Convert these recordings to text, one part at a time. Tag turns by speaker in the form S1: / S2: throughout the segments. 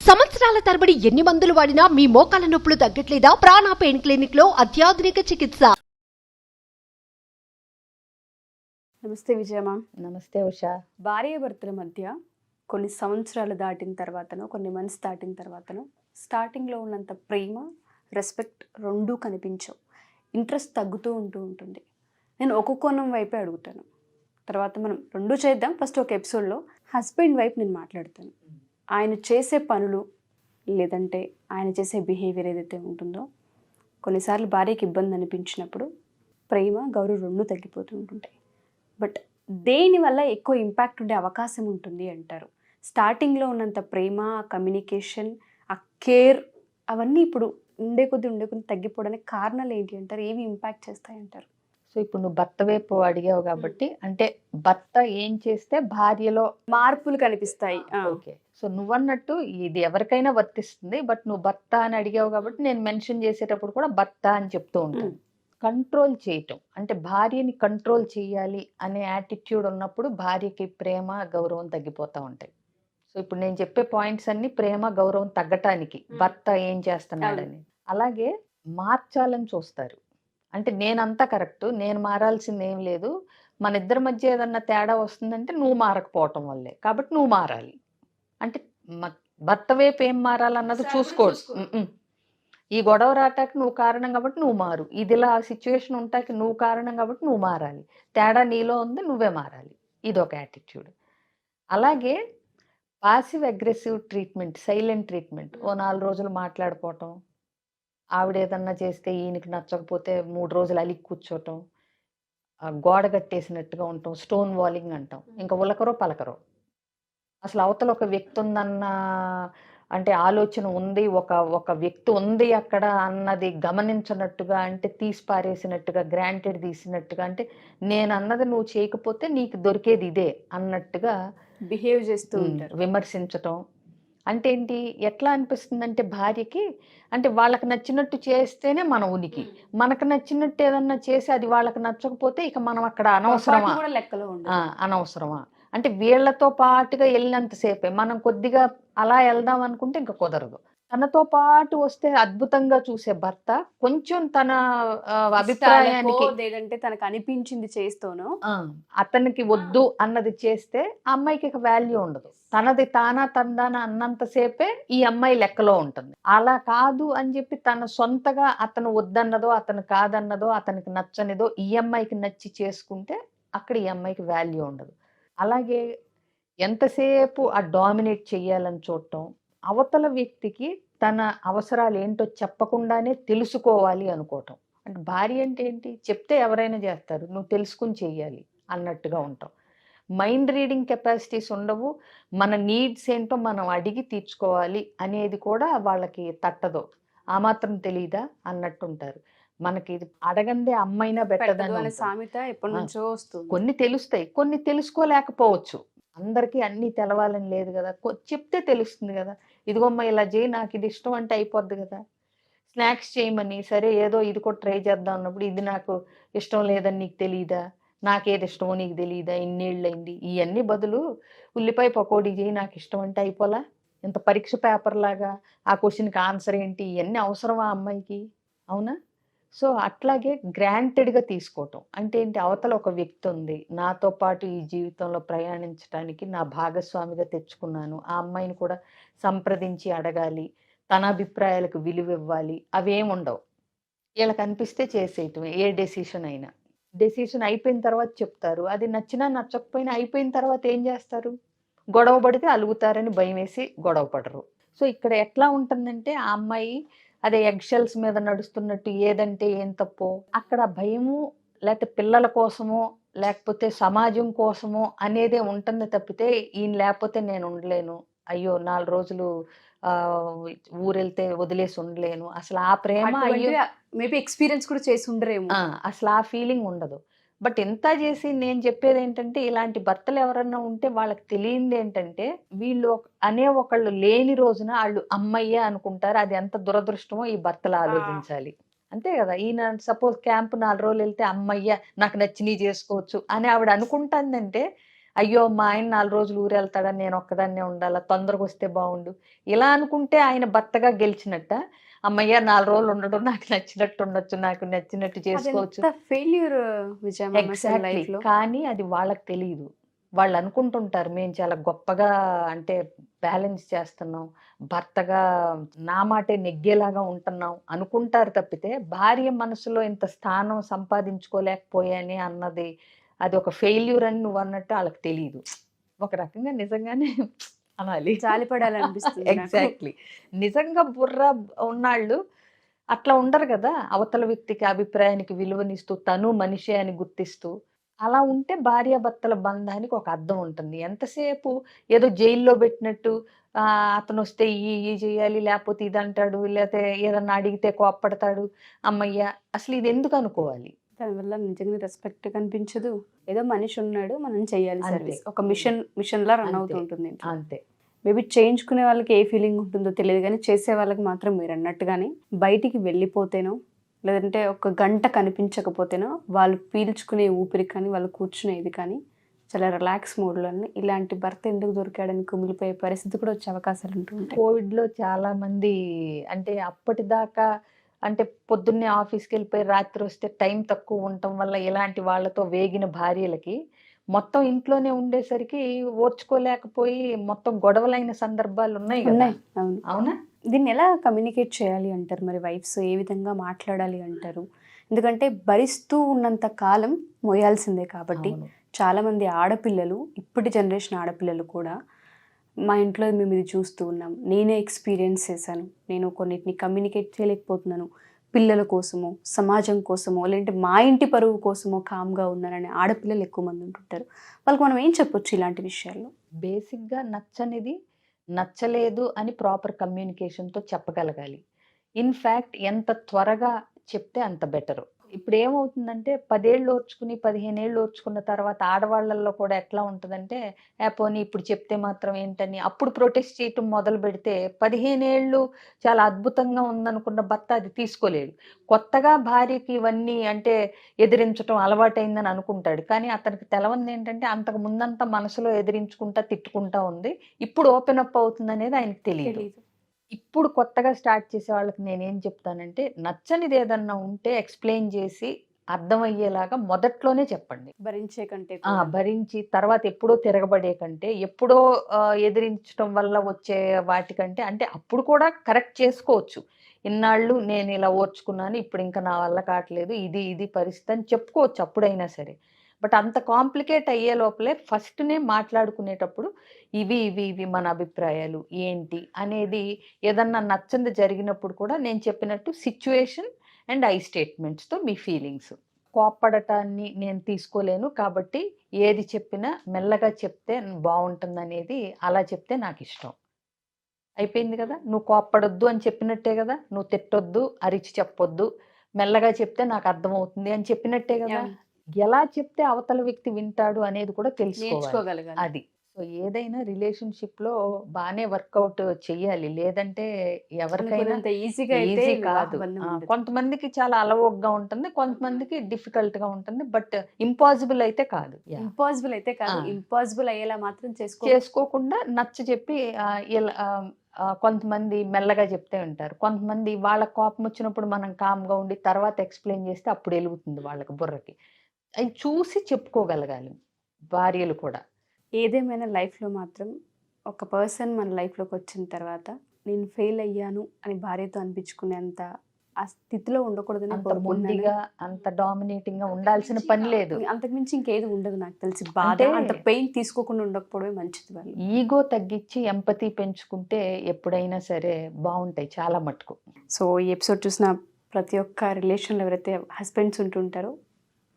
S1: సంవత్సరాల తరబడి ఎన్ని మందులు వాడినా మీ మోకాల నొప్పులు తగ్గట్లేదా? ప్రాణ పెయిన్ క్లినిక్ లో అత్యాధునిక చికిత్స.
S2: నమస్తే విజయ మ్యామ్.
S3: నమస్తే ఉషా.
S2: భార్యాభర్తల మధ్య కొన్ని సంవత్సరాలు దాటిన తర్వాతనో కొన్ని మంత్స్ దాటిన తర్వాతనో స్టార్టింగ్లో ఉన్నంత ప్రేమ, రెస్పెక్ట్ రెండూ కనిపించవు. ఇంట్రెస్ట్ తగ్గుతూ ఉంటుంది. నేను ఒక కోణం వైపే అడుగుతాను, తర్వాత మనం రెండూ చేద్దాం. ఫస్ట్ ఒక ఎపిసోడ్లో హస్బెండ్ వైపు నేను మాట్లాడతాను. ఆయన చేసే పనులు లేదంటే ఆయన చేసే బిహేవియర్ ఏదైతే ఉంటుందో కొన్నిసార్లు భార్యకి ఇబ్బంది అనిపించినప్పుడు ప్రేమ, గౌరవం రెండూ తగ్గిపోతూ ఉంటుంటాయి. బట్ దేనివల్ల ఎక్కువ ఇంపాక్ట్ ఉండే అవకాశం ఉంటుంది అంటారు? స్టార్టింగ్లో ఉన్నంత ప్రేమ, కమ్యూనికేషన్, ఆ కేర్ అవన్నీ ఇప్పుడు ఉండే కొద్ది తగ్గిపోవడానికి కారణాలు ఏంటి అంటారు? ఏవి ఇంపాక్ట్ చేస్తాయి అంటారు?
S3: సో ఇప్పుడు నువ్వు భర్త వైపు అడిగావు కాబట్టి, అంటే భర్త ఏం చేస్తే భార్యలో
S2: మార్పులు కనిపిస్తాయి.
S3: ఓకే. సో నువ్వన్నట్టు ఇది ఎవరికైనా వర్తిస్తుంది. బట్ నువ్వు భర్త అని అడిగావు కాబట్టి నేను మెన్షన్ చేసేటప్పుడు కూడా భర్త అని చెప్తూ ఉంటాను. కంట్రోల్ చేయటం అంటే భార్యని కంట్రోల్ చేయాలి అనే యాటిట్యూడ్ ఉన్నప్పుడు భార్యకి ప్రేమ, గౌరవం తగ్గిపోతూ ఉంటాయి. సో ఇప్పుడు నేను చెప్పే పాయింట్స్ అన్ని ప్రేమ, గౌరవం తగ్గటానికి భర్త ఏం చేస్తున్నాడని. అలాగే మార్చాలని చూస్తారు. అంటే నేనంతా కరెక్ట్, నేను మారాల్సింది ఏం లేదు, మన ఇద్దరి మధ్య ఏదన్నా తేడా వస్తుందంటే నువ్వు మారకపోవటం వల్లే, కాబట్టి నువ్వు మారాలి. అంటే భర్త వైపు ఏం మారాలన్నది చూసుకోడు. ఈ గొడవ రాటానికి నువ్వు కారణం కాబట్టి నువ్వు మారు, ఇదిలా సిచ్యువేషన్ ఉంటాకి నువ్వు కారణం కాబట్టి నువ్వు మారాలి, తేడా నీలో ఉంది, నువ్వే మారాలి. ఇది ఒక యాటిట్యూడ్. అలాగే passive aggressive treatment, silent treatment. ఓ 4 రోజులు మాట్లాడిపోవటం, ఆవిడ ఏదన్నా చేస్తే ఈయనకి నచ్చకపోతే 3 రోజులు అలిగి కూర్చోటం, గోడ కట్టేసినట్టుగా ఉంటాం, స్టోన్ వాలింగ్ అంటాం. ఇంకా ఉలకరో పలకరో. అసలు అవతల ఒక వ్యక్తి ఉందన్న అంటే ఆలోచన ఉంది, ఒక వ్యక్తి ఉంది అక్కడ అన్నది గమనించనట్టుగా, అంటే తీసి పారేసినట్టుగా, గ్రాంటెడ్ తీసినట్టుగా, అంటే నేను అన్నది నువ్వు చేయకపోతే నీకు దొరికేది ఇదే అన్నట్టుగా
S2: బిహేవ్ చేస్తూ ఉంటారు.
S3: విమర్శించటం అంటే ఏంటి, ఎట్లా అనిపిస్తుందంటే భార్యకి, అంటే వాళ్ళకి నచ్చినట్టు చేస్తేనే మన ఉనికి, మనకు నచ్చినట్టు ఏదన్నా చేసి అది వాళ్ళకి నచ్చకపోతే ఇక మనం అక్కడ అనవసరమా, అనవసరమా, అంటే వీళ్ళతో పాటుగా వెళ్ళినంతసేపే. మనం కొద్దిగా అలా వెళ్దాం అనుకుంటే ఇంకా కుదరదు. తనతో పాటు వస్తే అద్భుతంగా చూసే భర్త కొంచెం తన అభిప్రాయానికి,
S2: లేదంటే తనకు అనిపించింది చేస్తూనో
S3: అతనికి వద్దు అన్నది చేస్తే ఆ అమ్మాయికి ఇక వాల్యూ ఉండదు. తనది తానా తందాన అన్నంతసేపే ఈ అమ్మాయి లెక్కలో ఉంటుంది. అలా కాదు అని చెప్పి తన సొంతగా అతను వద్దన్నదో, అతను కాదన్నదో, అతనికి నచ్చనిదో ఈ అమ్మాయికి నచ్చి చేసుకుంటే అక్కడ ఈ అమ్మాయికి వాల్యూ ఉండదు. అలాగే ఎంతసేపు ఆ డామినేట్ చెయ్యాలని చూడటం, అవతల వ్యక్తికి తన అవసరాలు ఏంటో చెప్పకుండానే తెలుసుకోవాలి అనుకోవటం. అంటే భార్య అంటే ఏంటి, చెప్తే ఎవరైనా చేస్తారు, నువ్వు తెలుసుకుని చెయ్యాలి అన్నట్టుగా ఉంటాం. మైండ్ రీడింగ్ కెపాసిటీస్ ఉండవు. మన నీడ్స్ ఏంటో మనం అడిగి తీర్చుకోవాలి అనేది కూడా వాళ్ళకి తట్టదు. ఆ మాత్రం తెలీదా అన్నట్టుంటారు. మనకి ఇది అడగందే అమ్మైనా బెట్టదని
S2: సామెత ఎప్పటి నుంచో వస్తుంది.
S3: కొన్ని తెలుస్తాయి, కొన్ని తెలుసుకోలేకపోవచ్చు. అందరికీ అన్నీ తెలవాలని లేదు కదా, చెప్తే తెలుస్తుంది కదా. ఇదిగోమ్మ ఇలా చేయి, నాకు ఇది ఇష్టం అంటే అయిపోద్ది కదా. స్నాక్స్ చేయమని, సరే ఏదో ఇది కూడా ట్రై చేద్దాం అన్నప్పుడు, ఇది నాకు ఇష్టం లేదని నీకు తెలియదా, నాకేది ఇష్టమో నీకు తెలియదా, ఇన్నేళ్ళైంది, ఇవన్నీ బదులు ఉల్లిపాయ పకోడీ చేయి నాకు ఇష్టం అంటే అయిపోలా. ఇంత పరీక్ష పేపర్ లాగా ఆ క్వశ్చన్కి ఆన్సర్ ఏంటి, ఇవన్నీ అవసరమా అమ్మాయికి? అవునా? సో అట్లాగే గ్రాంటెడ్గా తీసుకోవటం అంటే ఏంటి, అవతల ఒక వ్యక్తి ఉంది, నాతో పాటు ఈ జీవితంలో ప్రయాణించడానికి నా భాగస్వామిగా తెచ్చుకున్నాను, ఆ అమ్మాయిని కూడా సంప్రదించి అడగాలి, తన అభిప్రాయాలకు విలువ ఇవ్వాలి, అవేముండవు. వీళ్ళకి అనిపిస్తే చేసేయటం. ఏ డెసిషన్ అయినా డెసిషన్ అయిపోయిన తర్వాత చెప్తారు, అది నచ్చినా నచ్చకపోయినా అయిపోయిన తర్వాత ఏం చేస్తారు, గొడవ పడితే అలుగుతారని భయం వేసి గొడవ పడరు. సో ఇక్కడ ఎట్లా ఉంటుందంటే ఆ అమ్మాయి అదే ఎగ్షెల్స్ మీద నడుస్తున్నట్టు, ఏదంటే ఏం తప్పో అక్కడ భయము, లేకపోతే పిల్లల కోసమో లేకపోతే సమాజం కోసమో అనేదే ఉంటుంది తప్పితే ఈయన లేకపోతే నేను ఉండలేను, అయ్యో 4 రోజులు ఊరెళ్తే వదిలేసి ఉండలేను, అసలు ఆ ప్రేమ,
S2: మేబీ ఎక్స్పీరియన్స్ కూడా చేసి ఉండరేమో,
S3: అసలు ఆ ఫీలింగ్ ఉండదు. బట్ ఎంత చేసి నేను చెప్పేది ఏంటంటే, ఇలాంటి భర్తలు ఎవరన్నా ఉంటే వాళ్ళకి తెలియంది ఏంటంటే, వీళ్ళు అనే ఒకళ్ళు లేని రోజున వాళ్ళు అమ్మయ్య అనుకుంటారు. అది ఎంత దురదృష్టమో ఈ భర్తలు ఆలోచించాలి. అంతే కదా. ఈయన సపోజ్ క్యాంప్ 4 రోజులు వెళ్తే అమ్మయ్య నాకు నచ్చినవి చేసుకోవచ్చు అని ఆవిడ అనుకుంటుందంటే అయ్యో మా ఆయన 4 రోజులు ఊరు వెళ్తాడని నేను ఒక్కదాన్నే ఉండాలా, తొందరగా వస్తే బాగుండు, ఇలా అనుకుంటే ఆయన భర్తగా గెలిచినట్ట? అమ్మయ్య 4 రోజులు ఉండడం, నాకు నచ్చినట్టు ఉండొచ్చు, నాకు నచ్చినట్టు చేసుకోవచ్చు.
S2: ఫెయిల్యూర్ విజయ
S3: ఎగ్జాక్ట్లీ.
S2: లైఫ్ లో.
S3: కానీ అది వాళ్ళకి తెలియదు. వాళ్ళు అనుకుంటుంటారు మేము చాలా గొప్పగా అంటే బ్యాలెన్స్ చేస్తున్నాం, భర్తగా నా మాటే నెగ్గేలాగా ఉంటున్నాం అనుకుంటారు తప్పితే, భార్య మనసులో ఇంత స్థానం సంపాదించుకోలేకపోయానే అన్నది అది ఒక ఫెయిల్యూర్ అని నువ్వు అన్నట్టు వాళ్ళకి తెలియదు. ఒక రకంగా నిజంగానే అనాలి.
S2: జాలిపడాలనిపిస్తుంది నాకు.
S3: ఎగ్జాక్ట్లీ. నిజంగా బుర్ర ఉన్నాళ్ళు అట్లా ఉండరు కదా, అవతల వ్యక్తికి అభిప్రాయానికి విలువనిస్తూ తను మనిషే అని గుర్తిస్తూ. అలా ఉంటే భార్యాభర్తల బంధానికి ఒక అర్థం ఉంటుంది. ఎంతసేపు ఏదో జైల్లో పెట్టినట్టు అతను వస్తే ఈ చేయాలి, లేకపోతే ఇది అంటాడు, లేకపోతే ఏదన్నా అడిగితే కోప్పడతాడు, అమ్మయ్య అసలు ఇది ఎందుకు అనుకోవాలి?
S2: దానివల్ల నిజంగా రెస్పెక్ట్ కనిపించదు. ఏదో మనిషి ఉన్నాడు, మనం చెయ్యాలి
S3: అంతే.
S2: సర్వీస్. ఒక మిషన్ లా రన్
S3: అంతే.
S2: అవుతూ ఉంటుంది.
S3: అంతే.
S2: మేబీ చేయించుకునే వాళ్ళకి ఏ ఫీలింగ్ ఉంటుందో తెలియదు, కానీ చేసే వాళ్ళకి మాత్రం మీరు అన్నట్టుగానే బయటికి వెళ్ళిపోతేనో, లేదంటే ఒక గంట కనిపించకపోతేనో వాళ్ళు పీల్చుకునే ఊపిరి కానీ, వాళ్ళు కూర్చునేది కానీ చాలా రిలాక్స్ మోడ్లో ఇలాంటి భర్త ఎందుకు దొరికాడని కుమిలిపోయే పరిస్థితి కూడా వచ్చే అవకాశాలు ఉంటూ ఉంటాయి.
S3: కోవిడ్లో చాలా మంది అంటే అప్పటిదాకా అంటే పొద్దున్నే ఆఫీస్కి వెళ్ళిపోయి రాత్రి వస్తే టైం తక్కువ ఉండటం వల్ల ఇలాంటి వాళ్ళతో వేగిన భార్యలకి మొత్తం ఇంట్లోనే ఉండేసరికి ఓర్చుకోలేకపోయి మొత్తం గొడవలైన సందర్భాలు ఉన్నాయి కదా.
S2: ఉన్నాయి. అవును.
S3: అవునా?
S2: దీన్ని ఎలా కమ్యూనికేట్ చేయాలి అంటారు మరి? వైఫ్స్ ఏ విధంగా మాట్లాడాలి అంటారు? ఎందుకంటే భరిస్తూ ఉన్నంత కాలం మోయాల్సిందే కాబట్టి
S3: అవును.
S2: చాలామంది ఆడపిల్లలు, ఇప్పటి జనరేషన్ ఆడపిల్లలు కూడా మా ఇంట్లో మేము ఇది చూస్తూ ఉన్నాం, నేనే ఎక్స్పీరియన్స్ చేశాను, నేను కొన్నిటిని కమ్యూనికేట్ చేయలేకపోతున్నాను, పిల్లల కోసమో సమాజం కోసమో లేదంటే మా ఇంటి పరువు కోసమో కామ్గా ఉన్నానని ఆడపిల్లలు ఎక్కువ మంది ఉంటుంటారు. వాళ్ళకి మనం ఏం చెప్పొచ్చు ఇలాంటి విషయాల్లో?
S3: బేసిక్గా నచ్చనిది నచ్చలేదు అని ప్రాపర్ కమ్యూనికేషన్తో చెప్పగలగాలి. ఇన్ఫ్యాక్ట్ ఎంత త్వరగా చెప్తే అంత బెటరు. ఇప్పుడు ఏమవుతుందంటే 10 ఏళ్ళు ఓర్చుకుని 15 ఏళ్ళు ఓర్చుకున్న తర్వాత ఆడవాళ్ళల్లో కూడా ఎట్లా ఉంటుందంటే, పోనీ ఇప్పుడు చెప్తే మాత్రం ఏంటని అప్పుడు ప్రొటెస్ట్ చేయటం మొదలు పెడితే 15 ఏళ్ళు చాలా అద్భుతంగా ఉందనుకున్న భర్త అది తీసుకోలేడు. కొత్తగా భార్యకి ఇవన్నీ అంటే ఎదిరించడం అలవాటైందని అనుకుంటాడు, కానీ అతనికి తెలవంది ఏంటంటే అంతకు ముందంతా మనసులో ఎదిరించుకుంటా తిట్టుకుంటా ఉంది, ఇప్పుడు ఓపెన్ అప్ అవుతుంది అనేది ఆయనకి తెలియదు. ఇప్పుడు కొత్తగా స్టార్ట్ చేసే వాళ్ళకి నేనేం చెప్తానంటే, నచ్చనిది ఏదన్నా ఉంటే ఎక్స్ప్లెయిన్ చేసి అర్థమయ్యేలాగా మొదట్లోనే చెప్పండి.
S2: భరించే కంటే
S3: భరించి తర్వాత ఎప్పుడో తిరగబడే కంటే, ఎప్పుడో ఎదిరించడం వల్ల వచ్చే వాటికంటే, అంటే అప్పుడు కూడా కరెక్ట్ చేసుకోవచ్చు. ఇన్నాళ్ళు నేను ఇలా ఓర్చుకున్నాను, ఇప్పుడు ఇంకా నా వల్ల కావట్లేదు, ఇది పరిస్థితి అని చెప్పుకోవచ్చు అప్పుడైనా సరే. బట్ అంత కాంప్లికేట్ అయ్యే లోపలే ఫస్ట్నే మాట్లాడుకునేటప్పుడు ఇవి ఇవి ఇవి మన అభిప్రాయాలు ఏంటి అనేది, ఏదన్నా నచ్చంది జరిగినప్పుడు కూడా నేను చెప్పినట్టు సిచ్యువేషన్ అండ్ ఐ స్టేట్మెంట్స్తో మీ ఫీలింగ్స్. కోప్పడటాన్ని నేను తీసుకోలేను కాబట్టి ఏది చెప్పినా మెల్లగా చెప్తే బాగుంటుంది అనేది, అలా చెప్తే నాకు ఇష్టం. అయిపోయింది కదా, నువ్వు కోప్పడొద్దు అని చెప్పినట్టే కదా, నువ్వు తిట్టొద్దు అరిచి చెప్పొద్దు, మెల్లగా చెప్తే నాకు అర్థమవుతుంది అని చెప్పినట్టే కదా. ఎలా చెప్తే అవతల వ్యక్తి వింటాడు అనేది కూడా తెలుసుకోవాలి.
S2: నేర్చుకోగలగాలి.
S3: అది సో ఏదైనా రిలేషన్షిప్ లో బాగానే వర్కౌట్ చెయ్యాలి, లేదంటే ఎవరికైనా
S2: ఈజీగా
S3: ఈజీ కాదు. కొంతమందికి చాలా అలవోగ్గా ఉంటుంది, కొంతమందికి డిఫికల్ట్ గా ఉంటుంది, బట్ ఇంపాసిబుల్ అయితే కాదు.
S2: ఇంపాసిబుల్ అయితే కాదు, ఇంపాసిబుల్ అయ్యేలా మాత్రం
S3: చేసుకోకుండా నచ్చ చెప్పి కొంతమంది మెల్లగా చెప్తే ఉంటారు, కొంతమంది వాళ్ళ కోపం వచ్చినప్పుడు మనం కామ్గా ఉండి తర్వాత ఎక్స్ప్లెయిన్ చేస్తే అప్పుడు వెలుగుతుంది వాళ్ళకి బుర్రకి. అవి చూసి చెప్పుకోగలగాలి భార్యలు కూడా.
S2: ఏదేమైనా లైఫ్లో మాత్రం ఒక పర్సన్ మన లైఫ్లోకి వచ్చిన తర్వాత నేను ఫెయిల్ అయ్యాను అని భార్యతో అనిపించుకునేంత ఆ స్థితిలో ఉండకూడదని
S3: అంత మొండిగా అంత డామినేటింగ్ గా ఉండాల్సిన పని లేదు.
S2: అంతకుమించి ఇంకేది ఉండదు నాకు తెలిసి. బాధ అంత పెయిన్ తీసుకోకుండా ఉండకపోవడమే మంచిది. వాళ్ళు
S3: ఈగో తగ్గించి ఎంపతి పెంచుకుంటే ఎప్పుడైనా సరే బాగుంటాయి చాలా మటుకు.
S2: సో ఈ ఎపిసోడ్ చూసిన ప్రతి ఒక్క రిలేషన్లో ఎవరైతే హస్బెండ్స్ ఉంటుంటారో,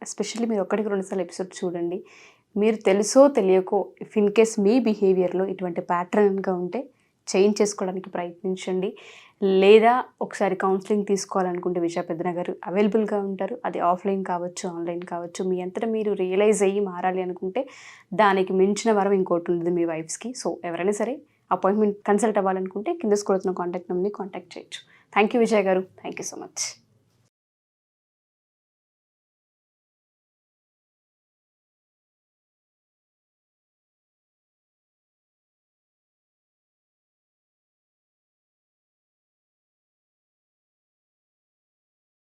S2: ఎస్పెషల్లీ మీరు 1-2 సార్లు ఎపిసోడ్ చూడండి. మీరు తెలుసో తెలియకో ఇఫ్ ఇన్ కేస్ మీ బిహేవియర్లో ఇటువంటి ప్యాటర్న్గా ఉంటే చేంజ్ చేసుకోవడానికి ప్రయత్నించండి. లేదా ఒకసారి కౌన్సిలింగ్ తీసుకోవాలనుకుంటే విజయ పెద్దన గారు అవైలబుల్గా ఉంటారు. అది ఆఫ్లైన్ కావచ్చు, ఆన్లైన్ కావచ్చు. మీ అంతటా మీరు రియలైజ్ అయ్యి మారాలి అనుకుంటే దానికి మించిన వరం ఇంకోటి ఉంటుంది మీ వైఫ్స్కి. సో ఎవరైనా సరే అపాయింట్మెంట్ కన్సల్ట్ అవ్వాలనుకుంటే కింద స్క్రోల్ అవుతున్న కాంటాక్ట్ నెంబర్ని కాంటాక్ట్ చేయొచ్చు. థ్యాంక్ యూ విజయ్ గారు, థ్యాంక్ యూ సో మచ్.